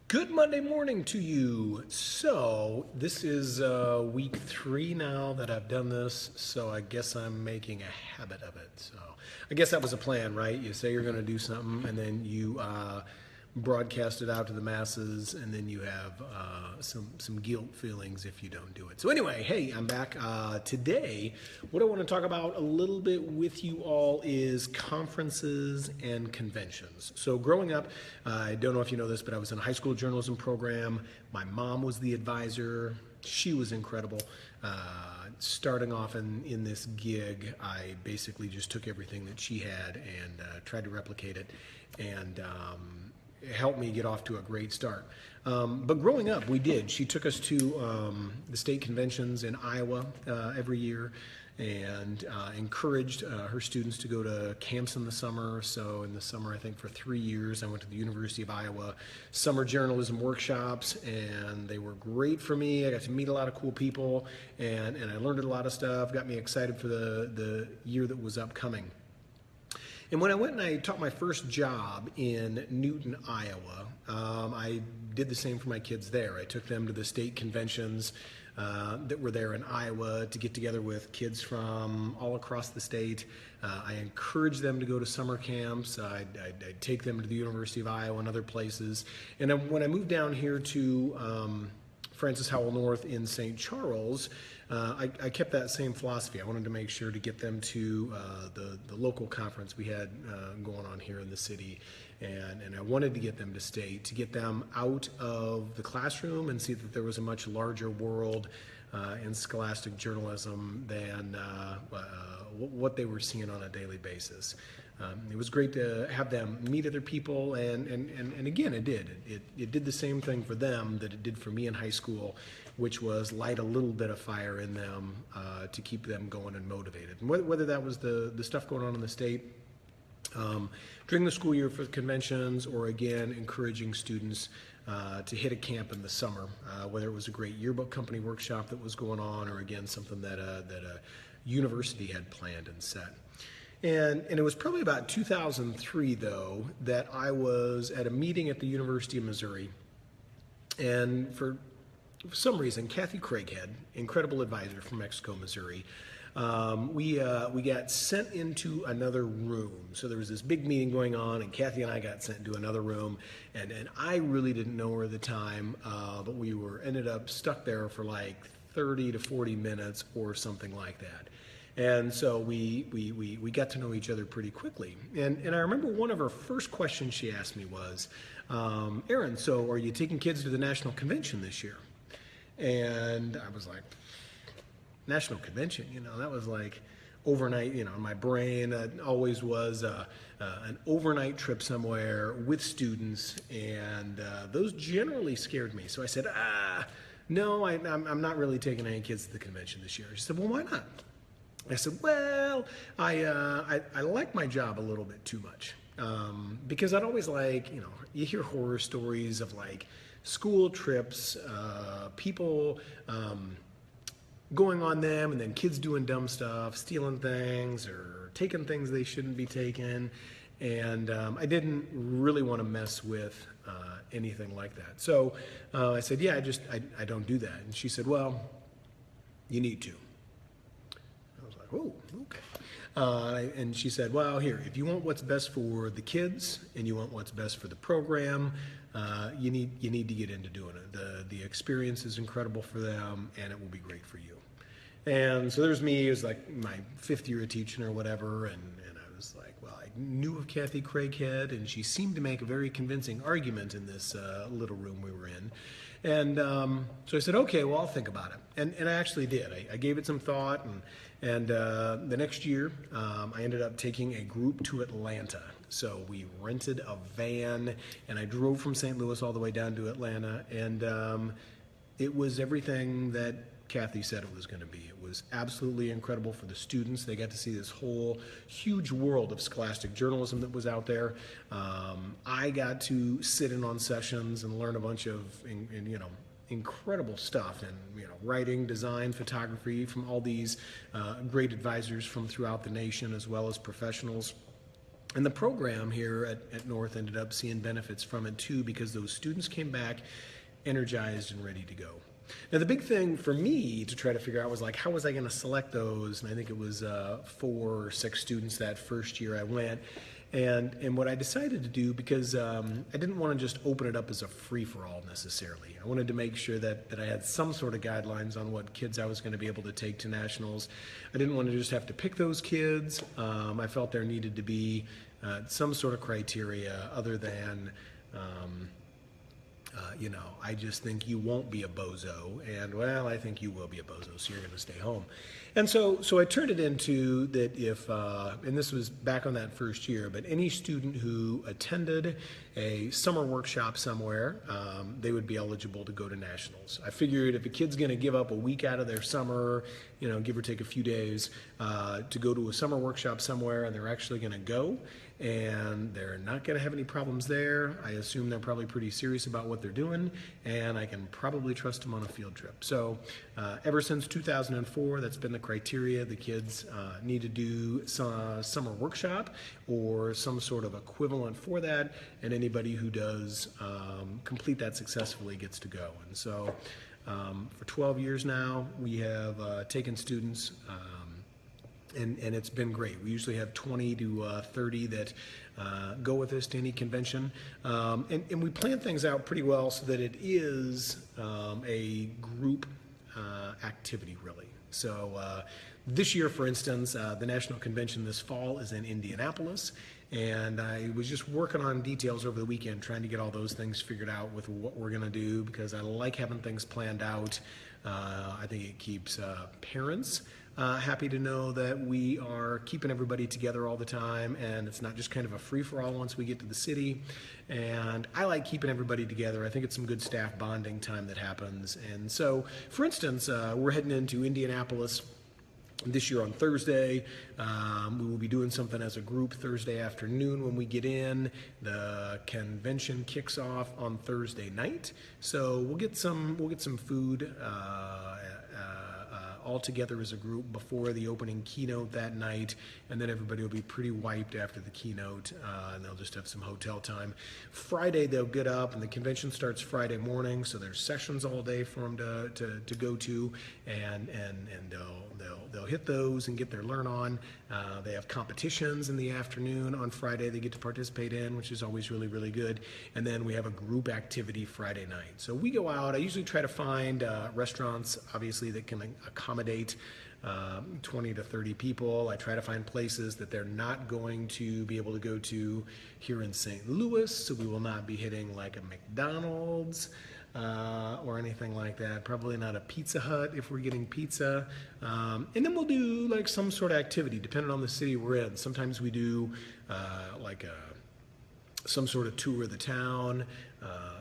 Good Monday morning to you. So, this is week 3 now that I've done this, so I guess I'm making a habit of it. So, I guess that was a plan, right? You say you're going to do something, and then you broadcast it out to the masses, and then you have some guilt feelings if you don't do it. So, anyway, hey, I'm back. Today, what I want to talk about a little bit with you all is conferences and conventions. So, growing up, I don't know if you know this, but I was in a high school journalism program. My mom was the advisor. She was incredible. Starting off in this gig, I basically just took everything that she had and tried to replicate it, and it helped me get off to a great start. But growing up, we did. She took us to the state conventions in Iowa every year, and encouraged her students to go to camps in the summer. So in the summer, I think for 3 years, I went to the University of Iowa summer journalism workshops, and they were great for me. I got to meet a lot of cool people, and I learned a lot of stuff, got me excited for the year that was upcoming. And when I went and I taught my first job in Newton, Iowa, I did the same for my kids there. I took them to the state conventions that were there in Iowa to get together with kids from all across the state. I encouraged them to go to summer camps. I'd take them to the University of Iowa and other places. And then when I moved down here to Francis Howell North in St. Charles, I kept that same philosophy. I wanted to make sure to get them to the local conference we had going on here in the city, and I wanted to get them to state, to get them out of the classroom and see that there was a much larger world in scholastic journalism than what they were seeing on a daily basis. It was great to have them meet other people, and again, it did. It did the same thing for them that it did for me in high school, which was light a little bit of fire in them to keep them going and motivated. And whether that was the stuff going on in the state during the school year for conventions, or again, encouraging students to hit a camp in the summer, whether it was a great yearbook company workshop that was going on, or again, something that a university had planned and set. And it was probably about 2003, though, that I was at a meeting at the University of Missouri, and for some reason, Kathy Craighead, incredible advisor from Mexico, Missouri, we got sent into another room. So there was this big meeting going on, and Kathy and I got sent into another room, and I really didn't know her at the time, but we ended up stuck there for like 30 to 40 minutes or something like that. And so we got to know each other pretty quickly. And I remember one of her first questions she asked me was, Aaron, so are you taking kids to the national convention this year? And I was like, national convention, that was like overnight, in my brain, always was an overnight trip somewhere with students, and those generally scared me. So I said, no, I'm not really taking any kids to the convention this year. She said, well, why not? I said, well, I like my job a little bit too much, because I'd always you hear horror stories of school trips, people going on them, and then kids doing dumb stuff, stealing things or taking things they shouldn't be taking, and I didn't really want to mess with anything like that. So I said, yeah, I don't do that. And she said, well, you need to. Oh, okay. And she said, well, here, if you want what's best for the kids and you want what's best for the program, you need to get into doing it. The experience is incredible for them, and it will be great for you. And so there's me, it was like my 5th year of teaching or whatever, and I was like, well, I knew of Kathy Craighead, and she seemed to make a very convincing argument in this little room we were in. And so I said, okay, well, I'll think about it. And I actually did. I gave it some thought, and the next year, I ended up taking a group to Atlanta. So we rented a van, and I drove from St. Louis all the way down to Atlanta, and it was everything that Kathy said it was going to be. It was absolutely incredible for the students. They got to see this whole huge world of scholastic journalism that was out there. I got to sit in on sessions and learn a bunch of, incredible stuff in writing, design, photography from all these great advisors from throughout the nation, as well as professionals. And the program here at North ended up seeing benefits from it too, because those students came back energized and ready to go. Now, the big thing for me to try to figure out was like, how was I going to select those? And I think it was 4 or 6 students that first year I went. And what I decided to do, because I didn't want to just open it up as a free-for-all necessarily. I wanted to make sure that I had some sort of guidelines on what kids I was going to be able to take to nationals. I didn't want to just have to pick those kids. I felt there needed to be some sort of criteria other than I just think you won't be a bozo, and well, I think you will be a bozo, so you're going to stay home. And so I turned it into that if, and this was back on that first year, but any student who attended a summer workshop somewhere, they would be eligible to go to nationals. I figured if a kid's going to give up a week out of their summer, give or take a few days, to go to a summer workshop somewhere, and they're actually going to go, and they're not going to have any problems there. I assume they're probably pretty serious about what they're doing, and I can probably trust them on a field trip. So ever since 2004, that's been the criteria. The kids need to do some summer workshop or some sort of equivalent for that, and anybody who does complete that successfully gets to go. And so for 12 years now, we have taken students and it's been great. We usually have 20 to 30 that go with us to any convention. And we plan things out pretty well so that it is a group activity, really. So this year, for instance, the National Convention this fall is in Indianapolis. And I was just working on details over the weekend, trying to get all those things figured out with what we're going to do, because I like having things planned out. I think it keeps parents happy to know that we are keeping everybody together all the time, and it's not just kind of a free-for-all once we get to the city. And I like keeping everybody together. I think it's some good staff bonding time that happens. And so, for instance, we're heading into Indianapolis this year on Thursday. We will be doing something as a group Thursday afternoon when we get in. The convention kicks off on Thursday night, so we'll get some food all together as a group before the opening keynote that night, and then everybody will be pretty wiped after the keynote, and they'll just have some hotel time. Friday they'll get up, and the convention starts Friday morning, so there's sessions all day for them to go to, and they'll hit those and get their learn on. They have competitions in the afternoon on Friday they get to participate in, which is always really, really good. And then we have a group activity Friday night. So we go out. I usually try to find restaurants, obviously, that can accommodate 20 to 30 people. I try to find places that they're not going to be able to go to here in St. Louis, so we will not be hitting like a McDonald's or anything like that. Probably not a Pizza Hut if we're getting pizza. And then we'll do like some sort of activity depending on the city we're in. Sometimes we do some sort of tour of the town.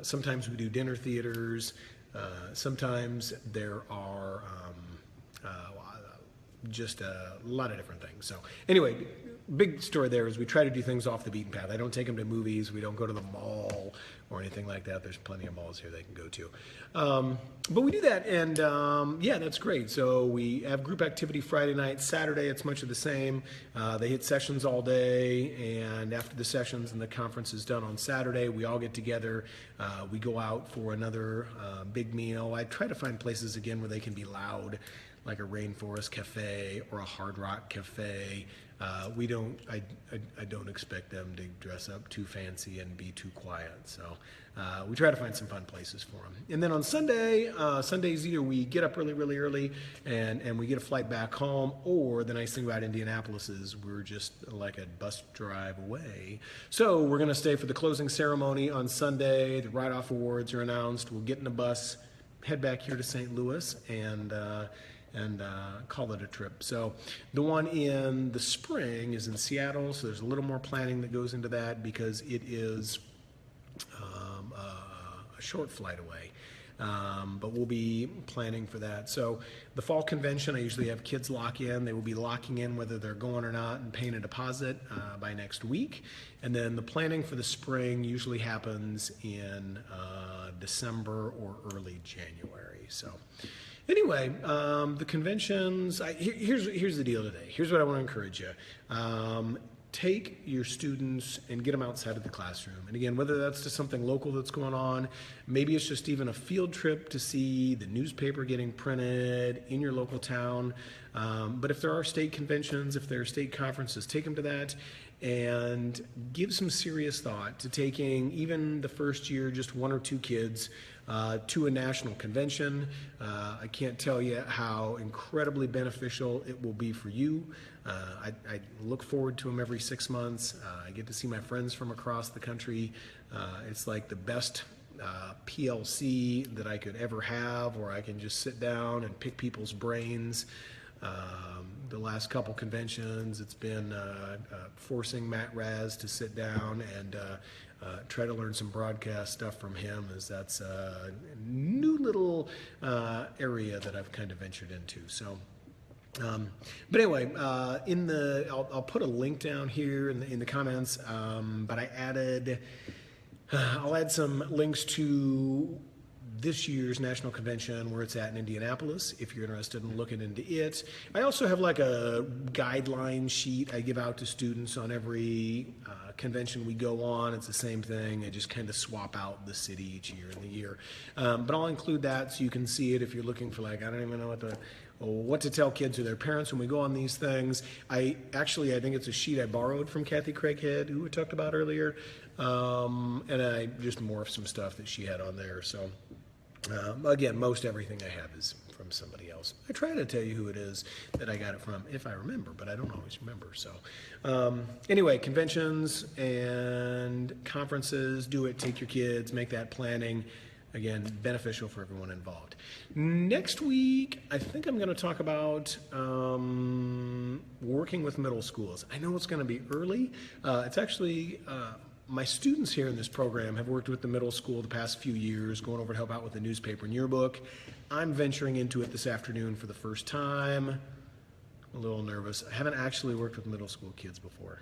Sometimes we do dinner theaters. Sometimes there are just a lot of different things. So anyway, big story there is we try to do things off the beaten path. I don't take them to movies. We don't go to the mall or anything like that. There's plenty of malls here they can go to. But we do that, and yeah, that's great. So we have group activity Friday night. Saturday, it's much of the same. They hit sessions all day, and after the sessions and the conference is done on Saturday, we all get together. We go out for another big meal. I try to find places, again, where they can be loud, like a Rainforest Cafe or a Hard Rock Cafe. I don't expect them to dress up too fancy and be too quiet. So we try to find some fun places for them. And then on Sunday, Sundays either we get up really, really early and we get a flight back home, or the nice thing about Indianapolis is we're just like a bus drive away. So we're going to stay for the closing ceremony on Sunday. The write-off awards are announced. We'll get in a bus, head back here to St. Louis, and call it a trip. So the one in the spring is in Seattle, so there's a little more planning that goes into that because it is a short flight away. But we'll be planning for that. So the fall convention, I usually have kids lock in. They will be locking in whether they're going or not and paying a deposit by next week. And then the planning for the spring usually happens in December or early January. So anyway, the conventions, here's the deal today. Here's what I want to encourage you. take your students and get them outside of the classroom. And again, whether that's to something local that's going on, maybe it's just even a field trip to see the newspaper getting printed in your local town. But if there are state conventions, if there are state conferences, take them to that and give some serious thought to taking even the first year, just 1 or 2 kids to a national convention. I can't tell you how incredibly beneficial it will be for you. I look forward to them every 6 months. I get to see my friends from across the country. It's like the best PLC that I could ever have, where I can just sit down and pick people's brains. The last couple conventions, it's been forcing Matt Raz to sit down and try to learn some broadcast stuff from him, as that's a new little area that I've kind of ventured into. So, but anyway, I'll put a link down here in the comments. But I'll add some links to this year's national convention, where it's at in Indianapolis, if you're interested in looking into it. I also have like a guideline sheet I give out to students on every convention we go on. It's the same thing. I just kind of swap out the city each year in the year. But I'll include that so you can see it if you're looking for, like, I don't even know what to tell kids or their parents when we go on these things. I think it's a sheet I borrowed from Kathy Craighead, who we talked about earlier. And I just morphed some stuff that she had on there. So again, most everything I have is from somebody else. I try to tell you who it is that I got it from, if I remember, but I don't always remember. So anyway, conventions and conferences, do it, take your kids, make that planning. Again, beneficial for everyone involved. Next week, I think I'm going to talk about working with middle schools. I know it's going to be early. It's actually... my students here in this program have worked with the middle school the past few years, going over to help out with the newspaper and yearbook. I'm venturing into it this afternoon for the first time. I'm a little nervous. I haven't actually worked with middle school kids before.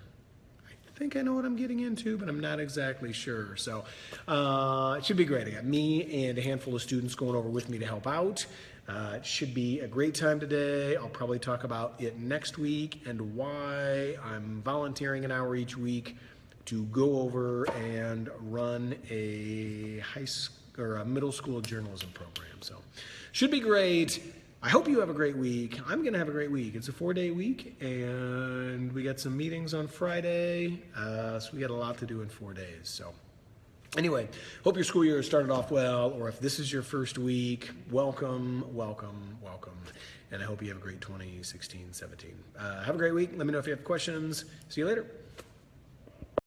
I think I know what I'm getting into, but I'm not exactly sure. So it should be great. I got me and a handful of students going over with me to help out. It should be a great time today. I'll probably talk about it next week and why I'm volunteering an hour each week to go over and run a middle school journalism program. So should be great. I hope you have a great week. I'm going to have a great week. It's a 4-day week, and we got some meetings on Friday, so we got a lot to do in 4 days. So anyway, hope your school year started off well, or if this is your first week, welcome, welcome, welcome. And I hope you have a great 2016-17. Have a great week. Let me know if you have questions. See you later.